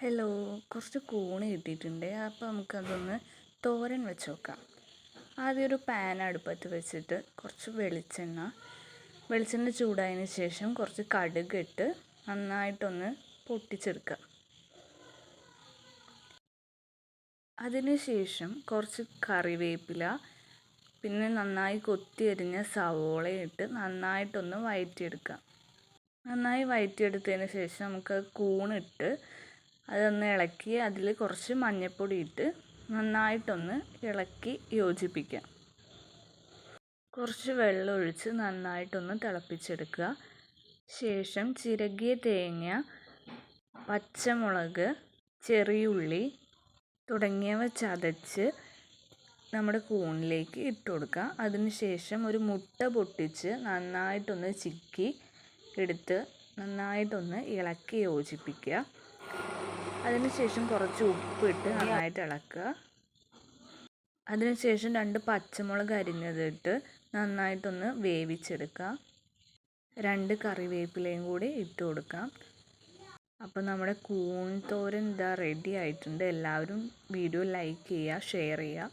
Hello, കുറച്ച് കൂണ് കിട്ടിയിട്ടുണ്ട്. അപ്പോൾ നമുക്കതൊന്ന് തോരൻ വെച്ച് നോക്കാം. ആദ്യം ഒരു പാൻ അടുപ്പത്ത് വെച്ചിട്ട് കുറച്ച് വെളിച്ചെണ്ണ ചൂടായതിന് ശേഷം കുറച്ച് കടുക് ഇട്ട് നന്നായിട്ടൊന്ന് പൊട്ടിച്ചെടുക്കുക. അതിന് ശേഷം കുറച്ച് കറിവേപ്പില, പിന്നെ നന്നായി കൊത്തിയരിഞ്ഞ സവോള ഇട്ട് നന്നായിട്ടൊന്ന് വഴറ്റിയെടുക്കുക. നന്നായി വഴറ്റിയെടുത്തതിന് ശേഷം നമുക്ക് കൂണിട്ട് അതൊന്ന് ഇളക്കി അതിൽ കുറച്ച് മഞ്ഞൾപ്പൊടി ഇട്ട് നന്നായിട്ടൊന്ന് ഇളക്കി യോജിപ്പിക്കുക. കുറച്ച് വെള്ളം ഒഴിച്ച് നന്നായിട്ടൊന്ന് തിളപ്പിച്ചെടുക്കുക. ശേഷം ചിരകിയ തേങ്ങ, പച്ചമുളക്, ചെറിയുള്ളി തുടങ്ങിയവ ചതച്ച് നമ്മുടെ കൂണിലേക്ക് ഇട്ട് കൊടുക്കുക. അതിനുശേഷം ഒരു മുട്ട പൊട്ടിച്ച് നന്നായിട്ടൊന്ന് ചിക്കി എടുത്ത് നന്നായിട്ടൊന്ന് ഇളക്കി യോജിപ്പിക്കുക. അതിനുശേഷം കുറച്ച് ഉപ്പിട്ട് നന്നായിട്ട് ഇളക്കുക. അതിനുശേഷം 2 പച്ചമുളക് അരിഞ്ഞതിട്ട് നന്നായിട്ടൊന്ന് വേവിച്ചെടുക്കുക. 2 കറിവേപ്പിലയും കൂടി ഇട്ട് കൊടുക്കാം. അപ്പോൾ നമ്മുടെ കൂൺ തോരൻ റെഡി ആയിട്ടുണ്ട്. എല്ലാവരും വീഡിയോ ലൈക്ക് ചെയ്യുക, ഷെയർ ചെയ്യുക.